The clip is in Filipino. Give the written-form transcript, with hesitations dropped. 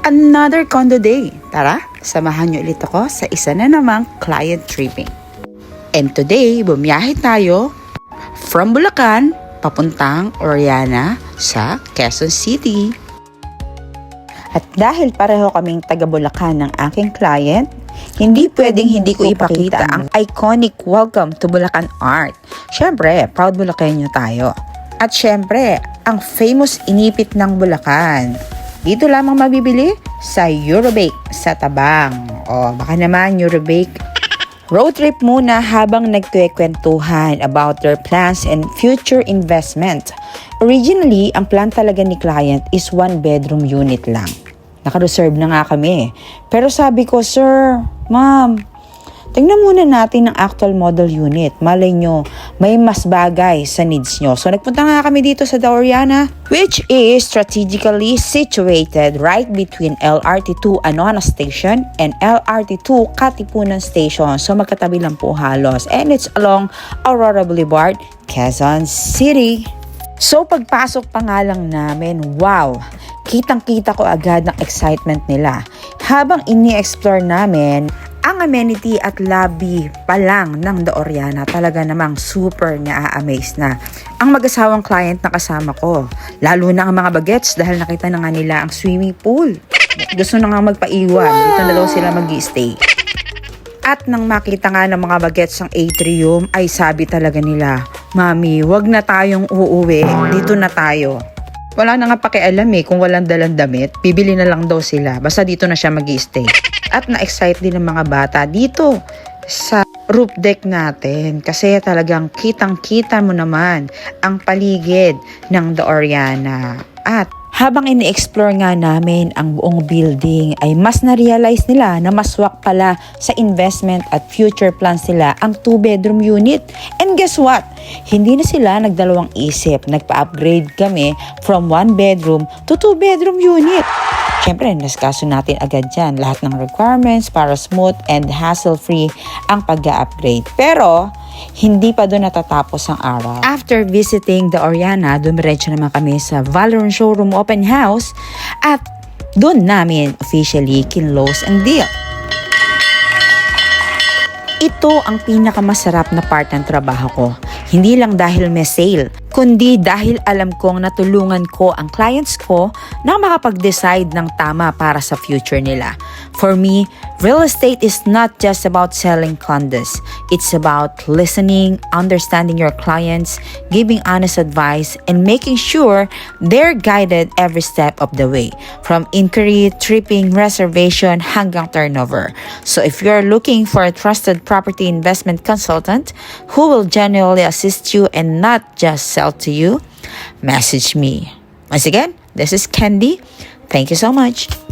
Another condo day. Tara, samahan niyo ulit ako sa isa na namang client tripping. And today, bumiyahe tayo from Bulacan papuntang Oriana sa Quezon City. At dahil pareho kaming taga Bulacan ng aking client, hindi pwedeng hindi ko ipakita ang iconic welcome to Bulacan art. Syempre, proud Bulacanyo tayo. At syempre, ang famous inipit ng Bulacan. Dito lamang mabibili sa Eurobake sa Tabang. O baka naman Eurobake. Road trip muna habang nagkukwentuhan about their plans and future investment. Originally, ang plan talaga ni client is 1-bedroom unit lang. Naka-reserve na nga kami. Pero sabi ko, sir, ma'am, tingnan muna natin ang actual model unit. Malay nyo, may mas bagay sa needs nyo. So nagpunta nga kami dito sa The Oriana, which is strategically situated right between LRT2 Anoana Station and LRT2 Katipunan Station. So magkatabi lang po halos. And it's along Aurora Boulevard, Quezon City. So pagpasok pa nga lang namin, wow! Kitang-kita ko agad ng excitement nila. Habang ini-explore namin, ang amenity at lobby pa lang ng The Oriana talaga namang super na-amaze na. Ang mag-asawang client na kasama ko, lalo na ang mga bagets dahil nakita na nga nila ang swimming pool. Gusto na nga magpaiwan, dito na daw sila mag-i-stay. At nang makita nga ng mga bagets ang atrium, ay sabi talaga nila, Mami, wag na tayong uuwi, dito na tayo. Wala na nga pakialam kung walang dalang damit, bibili na lang daw sila, basta dito na siya mag-i-stay. At na-excite din ng mga bata dito sa roof deck natin kasi talagang kitang-kita mo naman ang paligid ng The Oriana. At habang ini-explore nga namin ang buong building ay mas na-realize nila na maswak pala sa investment at future plans nila ang 2-bedroom unit. And guess what? Hindi na sila nagdalawang isip. Nagpa-upgrade kami from 1-bedroom to 2-bedroom unit. Siyempre, naskaso natin agad dyan lahat ng requirements para smooth and hassle-free ang pag-upgrade. Pero hindi pa doon natatapos ang araw. After visiting The Oriana, dumiretso naman kami sa Valorant Showroom Open House at doon namin officially kinlose ang deal. Ito ang pinakamasarap na part ng trabaho ko. Hindi lang dahil may sale, kundi dahil alam kong natulungan ko ang clients ko na makapag-decide ng tama para sa future nila. For me, real estate is not just about selling condos. It's about listening, understanding your clients, giving honest advice, and making sure they're guided every step of the way, from inquiry, tripping, reservation, hanggang turnover. So if you're looking for a trusted property investment consultant who will genuinely assist you and not just sell to you, message me. Once again, this is Candy. Thank you so much.